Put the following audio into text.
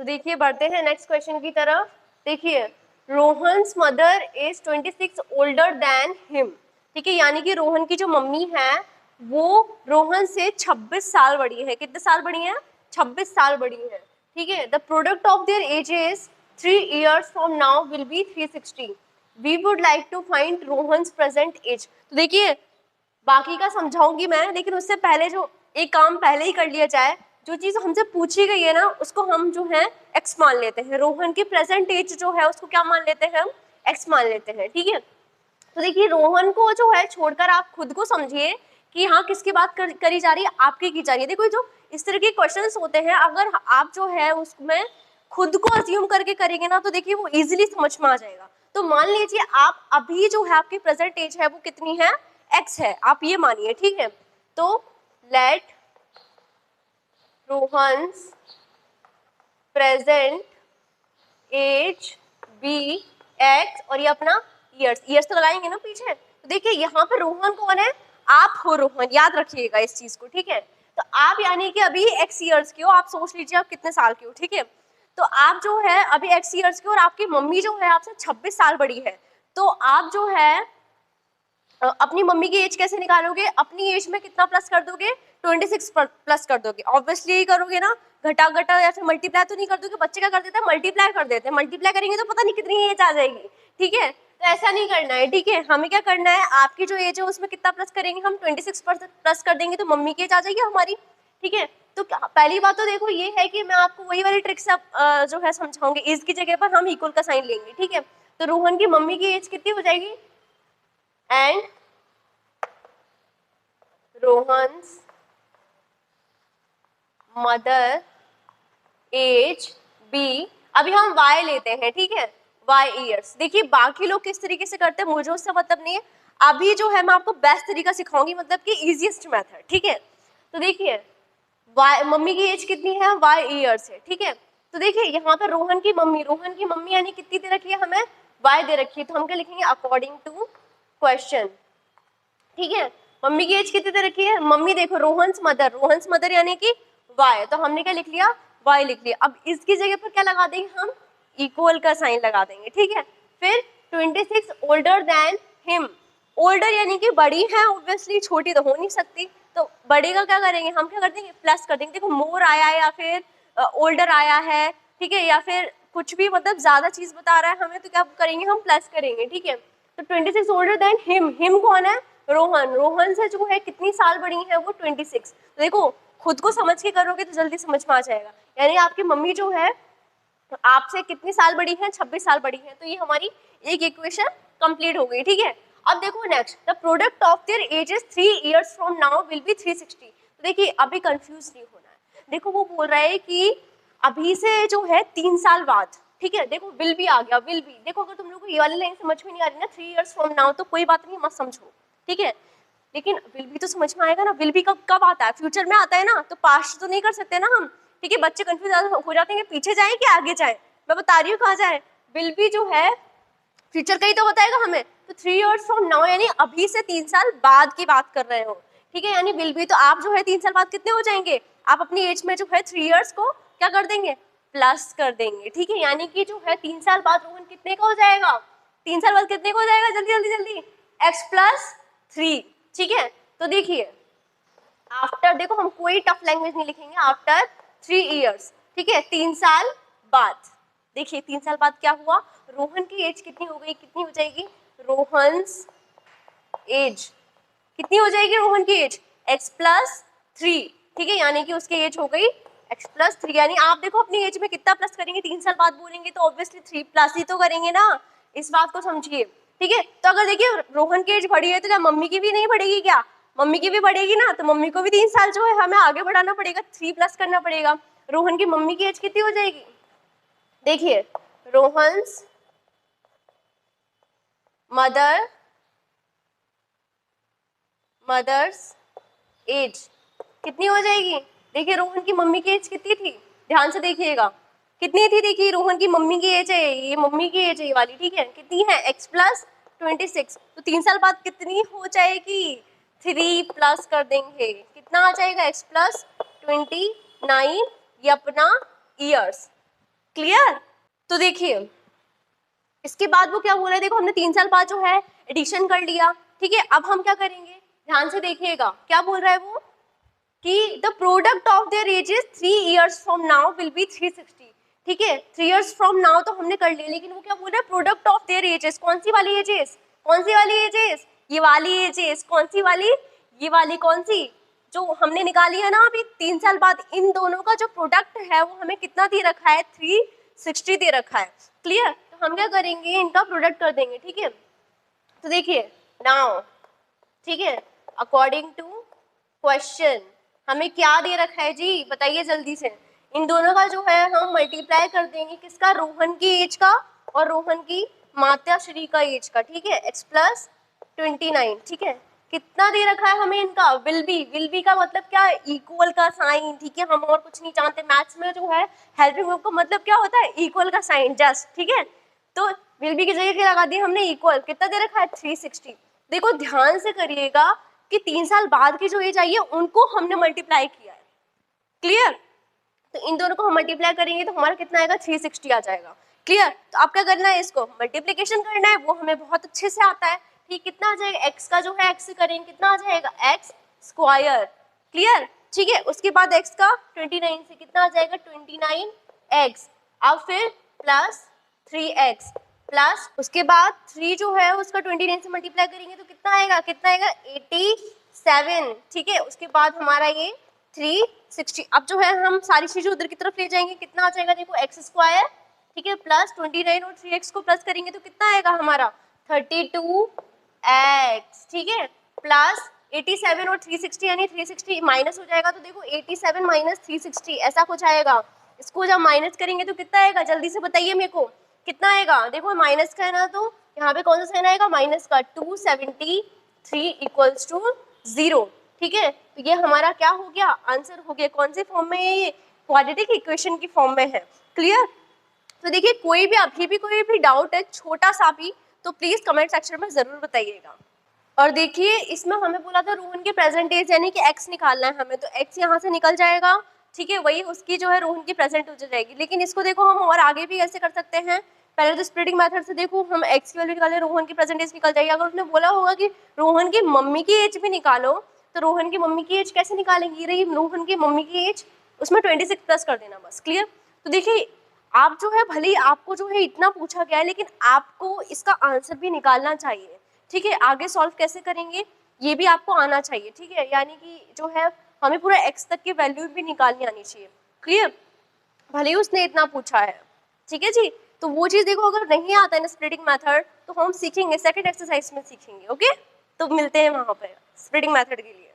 तो देखिए बढ़ते हैं नेक्स्ट क्वेश्चन की तरफ। देखिए Rohan's mother is 26 older than him. ठीक है, यानी कि रोहन की जो मम्मी है वो रोहन से 26 साल बड़ी है। कितने साल बड़ी है? 26 साल बड़ी है। ठीक है, the product of their ages 3 years from now will be 360। We would like to find Rohan's present age. तो देखिए बाकी का समझाऊंगी मैं, लेकिन उससे पहले जो एक काम पहले ही कर लिया जाए, जो चीज हमसे पूछी गई है ना उसको हम जो है एक्स मान लेते हैं। रोहन की प्रेजेंट एज जो है उसको क्या मान लेते हैं? हम एक्स मान लेते हैं। ठीक है, तो देखिए रोहन को जो है छोड़कर आप खुद को समझिए कि हाँ किसकी बात करी जा रही है, आपकी की जा रही है। देखो जो इस तरह के क्वेश्चंस होते हैं, अगर आप जो है उसमें खुद को अज्यूम करके करेंगे ना तो देखिए वो इजीली समझ में आ जाएगा। तो मान लीजिए आप अभी जो है आपकी प्रेजेंट एज है वो कितनी है? एक्स है, आप ये मानिए। ठीक है, तो let Rohan's present age be X, और ये अपना ईयर्स, ईयर्स तो लगाएंगे ना पीछे। तो देखिए यहाँ पे रोहन कौन है? आप हो रोहन, याद रखिएगा इस चीज को। ठीक है, तो आप यानी कि अभी एक्स ईयर्स के हो, आप सोच लीजिए आप कितने साल के हो। ठीक है, तो आप जो है अभी एक्स ईयर्स के हो और आपकी मम्मी जो है आपसे 26 साल बड़ी है। तो आप जो है अपनी मम्मी की एज कैसे निकालोगे? अपनी एज में कितना प्लस कर दोगे? 26 प्लस कर दोगे। ऑब्वियसली यही करोगे ना, घटा घटा या फिर मल्टीप्लाई तो नहीं कर दोगे। बच्चे क्या कर देते हैं? मल्टीप्लाई कर देते हैं। मल्टीप्लाई करेंगे तो पता नहीं कितनी एज आ जाएगी। ठीक है, तो ऐसा नहीं करना है। ठीक है, हमें क्या करना है, आपकी जो एज है उसमें कितना प्लस करेंगे? हम 26 प्लस कर देंगे तो मम्मी की एज आ जाएगी हमारी। ठीक है, तो पहली बात तो देखो ये है कि मैं आपको वही वाली ट्रिक से जो है समझाऊंगी। एज की जगह पर हम इक्वल का साइन लेंगे। ठीक है, तो रोहन की मम्मी की एज कितनी हो जाएगी? And Rohan's mother age be, अभी हम y लेते हैं। ठीक है, y ईयर्स। देखिए बाकी लोग किस तरीके से करते हैं मुझे उससे मतलब नहीं है। अभी जो है मैं आपको बेस्ट तरीका सिखाऊंगी, मतलब कि इजीएस्ट मेथड। ठीक है, तो देखिए y, मम्मी की एज कितनी है? y ईयर्स है। ठीक है, तो देखिए यहाँ पर रोहन की मम्मी यानी कितनी दे रखी है हमें? y दे रखी है। तो हम क्या लिखेंगे? According to question. ठीक है, मम्मी की एज कितनी दे रखी है? मम्मी देखो रोहन्स मदर यानी कि y, तो हमने क्या लिख लिया? y लिख लिया। अब इसकी जगह पर क्या लगा देंगे हम? इक्वल का साइन लगा देंगे। ठीक है, फिर 26 ओल्डर देन हिम। ओल्डर यानी कि बड़ी है, ऑब्वियसली छोटी तो हो नहीं सकती, तो बड़े का क्या करेंगे हम? क्या कर देंगे? प्लस कर देंगे। देखो मोर आया है या फिर ओल्डर आया है, ठीक है, या फिर कुछ भी मतलब ज्यादा चीज बता रहा है हमें, तो क्या करेंगे हम? प्लस करेंगे। ठीक है, तो 26 ओल्डर देन हिम कौन है? रोहन से जो है कितनी साल बड़ी है? वो 26। तो देखो खुद को समझ के करोगे तो जल्दी समझ में आ जाएगा। यानी आपकी मम्मी जो है आपसे कितनी साल बड़ी है? 26 साल बड़ी है। तो ये हमारी एक इक्वेशन कंप्लीट हो गई। ठीक है, अब देखो next, the product of their ages 3 years from now will be 360। तो देखिए अभी कंफ्यूज नहीं होना है। देखो वो बोल रहा है कि अभी से जो है 3 साल बाद। ठीक है, देखो विल भी आ गया, विल भी। देखो अगर तुम लोग को ये वाली लाइन समझ में नहीं आ रही ना 3 years फ्रॉम नाउ, तो कोई बात नहीं, मत समझो। ठीक है, लेकिन विल भी तो समझ में आएगा ना। विल भी कब कब आता है? फ्यूचर में आता है ना, तो पास्ट तो नहीं कर सकते ना हम। ठीक है, बच्चे कंफ्यूज हो जाते हैं कि पीछे जाए कि आगे जाए। मैं बता रही हूँ कहाँ जाए। विल भी जो है फ्यूचर का ही तो बताएगा हमें। तो 3 years फ्रॉम नाउ यानी अभी से 3 साल बाद की बात कर रहे हो। ठीक है, यानी विल भी, तो आप जो है 3 साल बाद कितने हो जाएंगे? आप अपनी एज में जो है 3 years को क्या कर देंगे? प्लस कर देंगे। ठीक है, यानी कि जो है 3 साल बाद रोहन कितने का हो जाएगा? 3 साल बाद कितने का हो जाएगा? जल्दी जल्दी जल्दी, x प्लस 3। ठीक है, तो देखिए आफ्टर, देखो हम कोई टफ लैंग्वेज नहीं लिखेंगे, आफ्टर 3 years। ठीक है, 3 साल बाद। देखिए 3 साल बाद क्या हुआ? रोहन की एज कितनी हो गई? कितनी हो जाएगी? रोहन्स एज कितनी हो जाएगी? रोहन की एज x प्लस 3। ठीक है, यानी कि उसकी एज हो गई x प्लस 3। यानी आप देखो अपनी एज में कितना प्लस करेंगे? 3 साल बाद बोलेंगे तो ऑब्वियसली 3 प्लस ही तो करेंगे ना। इस बात को समझिए। ठीक है, तो अगर देखिए रोहन की एज बढ़ी है तो क्या मम्मी की भी नहीं बढ़ेगी? क्या मम्मी की भी बढ़ेगी ना, तो मम्मी को भी 3 साल जो है हमें आगे बढ़ाना पड़ेगा, 3 प्लस करना पड़ेगा। रोहन की मम्मी की एज कितनी हो जाएगी? देखिए रोहन्स मदर्स एज कितनी हो जाएगी? देखिए रोहन की मम्मी की एज कितनी थी? ध्यान से देखिएगा कितनी थी। देखिए रोहन की मम्मी की एज है, ये मम्मी की एज है ये वाली। ठीक है, कितनी है? x plus 26। तो 3 साल बाद कितनी हो जाएगी? 3 प्लस कर देंगे, कितना आ जाएगा? x प्लस 29, ये अपना ईयर्स। क्लियर? तो देखिए इसके बाद वो क्या बोल रहा है, देखो हमने 3 साल बाद जो है एडिशन कर लिया, ठीक है। अब हम क्या करेंगे, ध्यान से देखिएगा क्या बोल रहा है वो, कि the product of their ages 3 years from now will be 360, ठीक है। 3 years फ्रॉम नाउ तो हमने कर लिया, लेकिन वो क्या बोल रहा है, प्रोडक्ट ऑफ देयर एजेस, कौन सी वाली एजेस, कौन सी वाली एजेस, ये वाली एजेस, कौन सी वाली, ये वाली, कौन सी जो हमने निकाली है ना अभी 3 साल बाद, इन दोनों का जो प्रोडक्ट है वो हमें कितना दे रखा है, 360 दे रखा है। क्लियर? तो हम क्या करेंगे, इनका प्रोडक्ट कर देंगे, ठीक है। तो देखिए नाउ, ठीक है, अकॉर्डिंग टू क्वेश्चन हमें क्या दे रखा है जी, बताइए जल्दी से। इन दोनों का जो है हम मल्टीप्लाई कर देंगे, किसका, रोहन की एज का और रोहन की मात्याश्री का एज का, ठीक है, x + 29, ठीक है। कितना दे रखा है हमें इनका, विल बी का मतलब क्या है, इक्वल का साइन, ठीक है। हम और कुछ नहीं जानते, मैथ्स में जो है हेल्पिंग वर्ब का मतलब क्या होता है, इक्वल का साइन, जस्ट, ठीक है। तो विल बी की जगह क्या लगा दिया हमने, इक्वल, कितना दे रखा है, 360। देखो ध्यान से करिएगा कि 3 साल बाद की जो एज आई है उनको हमने मल्टीप्लाई किया है। क्लियर? तो इन दोनों को हम मल्टीप्लाई करेंगे तो हमारा कितना आएगा, 360 आ जाएगा। क्लियर? तो आप क्या करना है, इसको मल्टीप्लीकेशन करना है, वो हमें बहुत अच्छे से आता है, ठीक। कितना आ जाएगा, x का जो है x से करेंगे कितना आ जाएगा, x²। क्लियर? ठीक है, उसके बाद x का 29 से कितना आ जाएगा, 29x। अब फिर प्लस 3x प्लस उसके बाद 3 जो है उसका 29 से मल्टीप्लाई करेंगे तो कितना आएगा, 87, ठीक है। उसके बाद हमारा ये 360। अब जो है हम सारी चीजें उधर की तरफ ले जाएंगे, कितना आ जाएगा, देखो x², ठीक है, प्लस 29 और 3x को प्लस करेंगे तो कितना आएगा हमारा, 32x, ठीक है, प्लस 87 और 360, यानी 360 माइनस हो जाएगा, तो देखो 87 माइनस 360 ऐसा कुछ आएगा। इसको जब माइनस करेंगे तो कितना आएगा, जल्दी से बताइए मेरे को, कितना आएगा। देखो माइनस का है ना, तो यहाँ पे कौन सा साइन आएगा, माइनस का, 273 इक्वल्स टू 0, ठीक है। तो ये हमारा क्या हो गया, आंसर हो गया। कौन से फॉर्म में है ये, क्वाड्रेटिक इक्वेशन की फॉर्म में है। क्लियर? तो देखिए कोई भी अभी भी कोई भी डाउट है छोटा सा भी तो प्लीज कमेंट सेक्शन में जरूर बताइएगा। और देखिए इसमें हमें बोला था रोहन के प्रेजेंट एज यानी कि x निकालना है हमें, तो x यहाँ से निकल जाएगा, ठीक है, वही उसकी जो है रोहन की प्रेजेंट हो जाएगी। लेकिन इसको देखो हम और आगे भी ऐसे कर सकते हैं, पहले तो स्प्लिटिंग मेथड से देखो हम x की वैल्यू निकाले, रोहन की प्रेजेंट एज निकल जाएगी। अगर उसने बोला होगा कि रोहन की मम्मी की एज भी निकालो, तो रोहन की मम्मी की एज कैसे निकालेंगी, रही रोहन की मम्मी की एज, उसमें 26 प्लस कर देना बस। क्लियर? तो देखिए आप जो है भले ही आपको जो है इतना पूछा गया है, लेकिन आपको इसका आंसर भी निकालना चाहिए, ठीक है। आगे सॉल्व कैसे करेंगे ये भी आपको आना चाहिए, ठीक है। यानी कि जो है हमें पूरा x तक की वैल्यू भी निकालनी आनी चाहिए। क्लियर? भले ही उसने इतना पूछा है, ठीक है जी। तो वो चीज देखो अगर नहीं आता है ना स्प्लिटिंग मेथड, तो हम सीखेंगे सेकंड एक्सरसाइज में सीखेंगे, ओके। तो मिलते हैं वहां पे स्प्लिटिंग मेथड के लिए।